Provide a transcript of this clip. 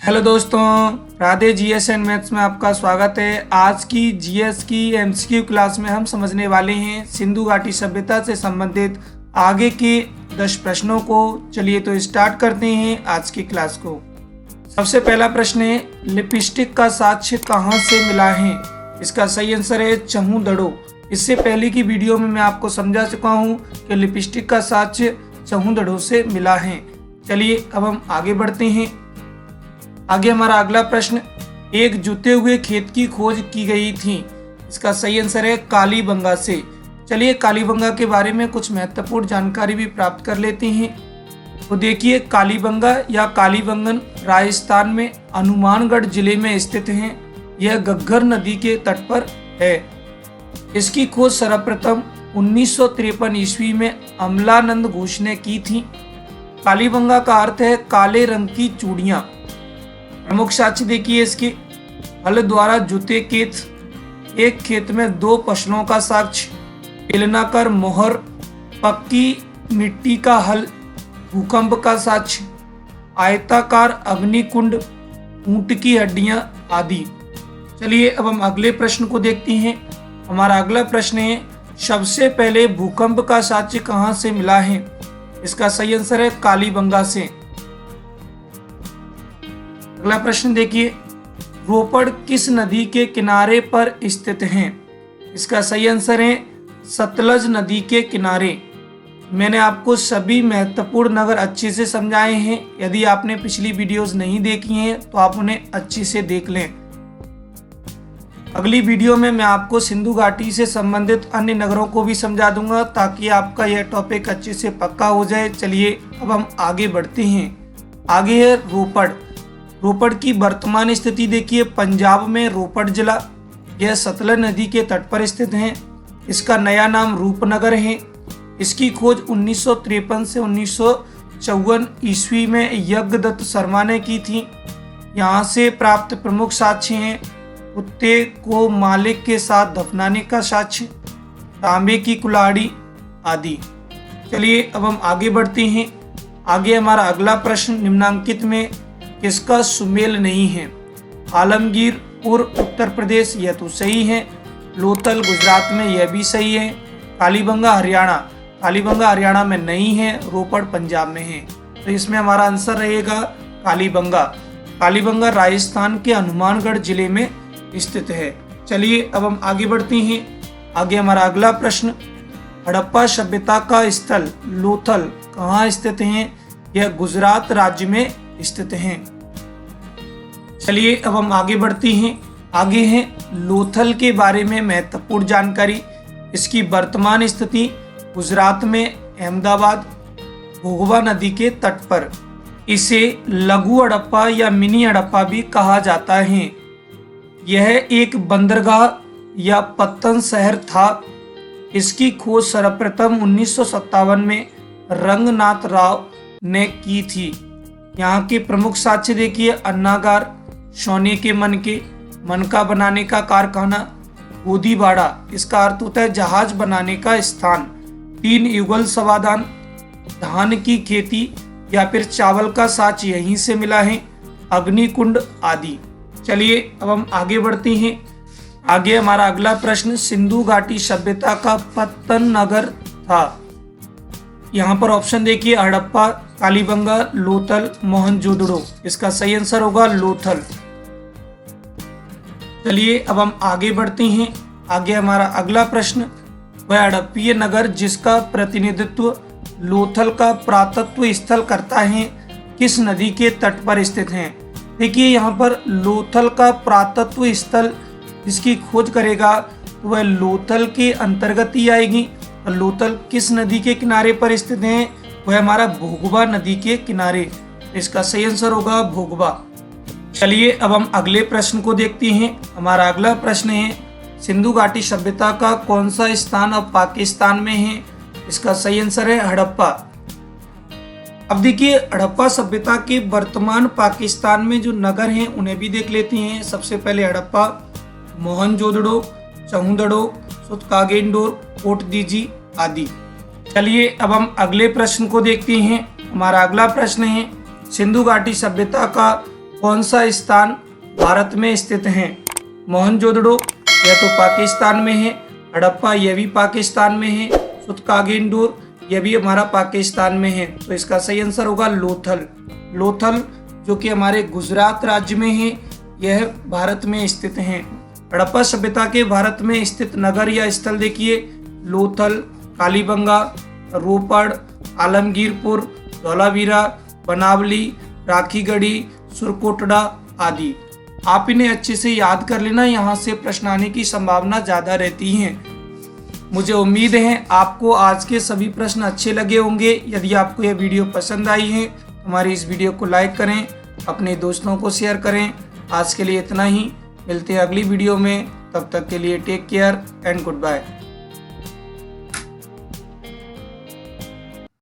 Hello दोस्तों, Radhe GS and maths में आपका स्वागत है। आज की जीएस की एमसीक्यू क्लास में हम समझने वाले हैं सिंधु घाटी सभ्यता से संबंधित आगे के 10 प्रश्नों को। चलिए तो स्टार्ट करते हैं आज की क्लास को। सबसे पहला प्रश्न है, लिपस्टिक का साक्ष्य कहाँ से मिला है? इसका सही आंसर है चहूदड़ो। इससे पहले की वीडियो में मैं आपको समझा चुका हूँ कि लिपस्टिक का साक्ष्य चहूदड़ो से मिला है। चलिए अब हम आगे बढ़ते हैं। आगे हमारा अगला प्रश्न, एक जुते हुए खेत की खोज की गई थी। इसका सही आंसर है कालीबंगा से। चलिए कालीबंगा के बारे में कुछ महत्वपूर्ण जानकारी भी प्राप्त कर लेते हैं। तो देखिए, कालीबंगा या कालीबंगन राजस्थान में हनुमानगढ़ जिले में स्थित है। यह घग्गर नदी के तट पर है। इसकी खोज सर्वप्रथम 1953 ईस्वी में अमलानंद घोष ने की थी। कालीबंगा का अर्थ है काले रंग की चूड़ियां। प्रमुख साक्ष्य देखिए इसके, हल द्वारा जुते खेत, एक खेत में 2 फसलों का साक्ष्य, बेलनाकार मोहर, पक्की मिट्टी का हल, भूकंप का साक्ष्य, आयताकार अग्निकुंड, ऊंट की हड्डियां आदि। चलिए अब हम अगले प्रश्न को देखते हैं। हमारा अगला प्रश्न है, सबसे पहले भूकंप का साक्ष्य कहां से मिला है? इसका सही आंसर है कालीबंगा से। अगला प्रश्न देखिए, रोपड़ किस नदी के किनारे पर स्थित है? इसका सही आंसर है सतलज नदी के किनारे। मैंने आपको सभी महत्वपूर्ण नगर अच्छे से समझाए हैं। यदि आपने पिछली वीडियोस नहीं देखी हैं तो आप उन्हें अच्छे से देख लें। अगली वीडियो में मैं आपको सिंधु घाटी से संबंधित अन्य नगरों को भी समझा दूंगा ताकि आपका यह टॉपिक अच्छे से पक्का हो जाए। चलिए अब हम आगे बढ़ते हैं। आगे है रोपड़। रोपड़ की वर्तमान स्थिति देखिए, पंजाब में रोपड़ जिला, यह सतलज नदी के तट पर स्थित है। इसका नया नाम रूपनगर है। इसकी खोज 1953 से 1954 ईस्वी में यज्ञदत्त शर्मा ने की थी। यहाँ से प्राप्त प्रमुख साक्ष्य हैं कुत्ते को मालिक के साथ दफनाने का साक्ष्य, तांबे की कुल्हाड़ी आदि। चलिए अब हम आगे बढ़ते हैं। आगे हमारा अगला प्रश्न, निम्नांकित में किसका सुमेल नहीं है? आलमगीरपुर उत्तर प्रदेश, यह तो सही है। लोथल गुजरात में, यह भी सही है। कालीबंगा हरियाणा, कालीबंगा हरियाणा में नहीं है। रोपड़ पंजाब में है। तो इसमें हमारा आंसर रहेगा कालीबंगा। कालीबंगा राजस्थान के हनुमानगढ़ जिले में स्थित है। चलिए अब हम आगे बढ़ते हैं। आगे हमारा अगला प्रश्न, हड़प्पा सभ्यता का स्थल लोथल कहाँ स्थित है? यह गुजरात राज्य में स्थित हैं। चलिए अब हम आगे बढ़ते हैं। आगे है लोथल के बारे में महत्वपूर्ण जानकारी। इसकी वर्तमान स्थिति गुजरात में अहमदाबाद भोगवा नदी के तट पर। इसे लघु हड़प्पा या मिनी हड़प्पा भी कहा जाता है। यह एक बंदरगाह या पत्तन शहर था। इसकी खोज सर्वप्रथम 1957 में रंगनाथ राव ने की थी। यहाँ के प्रमुख साक्ष्य देखिए, अन्नागार, सोने के मनका बनाने का कारखाना, गोदीबाड़ा, इसका अर्थ होता है जहाज बनाने का स्थान, 3 युगल समाधान, धान की खेती या फिर चावल का साक्ष्य यहीं से मिला है, अग्निकुंड आदि। चलिए अब हम आगे बढ़ते हैं। आगे हमारा अगला प्रश्न, सिंधु घाटी सभ्यता का पत्तन नगर था। यहाँ पर ऑप्शन देखिए, हड़प्पा, कालीबंगा, लोथल, मोहनजोदड़ो। इसका सही आंसर होगा लोथल। चलिए अब हम आगे बढ़ते हैं। आगे हमारा अगला प्रश्न, वह हड़प्पीय नगर जिसका प्रतिनिधित्व लोथल का पुरातत्व स्थल करता है किस नदी के तट पर स्थित है? देखिए यहाँ पर लोथल का पुरातत्व स्थल जिसकी खोज करेगा तो वह लोथल के अंतर्गत ही आएगी। लोथल किस नदी के किनारे पर स्थित है? वह हमारा भोगवा नदी के किनारे। इसका सही आंसर होगा भोगवा। चलिए अब हम अगले प्रश्न को देखते हैं। हमारा अगला प्रश्न है, सिंधु घाटी सभ्यता का कौन सा स्थान अब पाकिस्तान में है? इसका सही आंसर है हड़प्पा। अब देखिए, हड़प्पा सभ्यता के वर्तमान पाकिस्तान में जो नगर हैं उन्हें भी देख लेते हैं। सबसे पहले हड़प्पा, मोहनजोदड़ो, चहूदड़ो, सुतकागेंडोर, कोटदीजी आदि। चलिए अब हम अगले प्रश्न को देखते हैं। हमारा अगला प्रश्न है, सिंधु घाटी सभ्यता का कौन सा स्थान भारत में स्थित है? मोहनजोदड़ो, यह तो पाकिस्तान में है। हड़प्पा, यह भी पाकिस्तान में है। सुतकागेंडोर, यह भी हमारा पाकिस्तान में है। तो इसका सही आंसर होगा लोथल। लोथल जो कि हमारे गुजरात राज्य में है, यह भारत में स्थित है। हड़प्पा सभ्यता के भारत में स्थित नगर या स्थल देखिए, लोथल, कालीबंगा, रोपड़, आलमगीरपुर, धौलावीरा, बनावली, राखीगढ़ी, सुरकोटड़ा आदि। आप इन्हें अच्छे से याद कर लेना, यहाँ से प्रश्न आने की संभावना ज़्यादा रहती है। मुझे उम्मीद है आपको आज के सभी प्रश्न अच्छे लगे होंगे। यदि आपको यह वीडियो पसंद आई है तो हमारी इस वीडियो को लाइक करें, अपने दोस्तों को शेयर करें। आज के लिए इतना ही, मिलते हैं अगली वीडियो में। तब तक के लिए take care and good bye.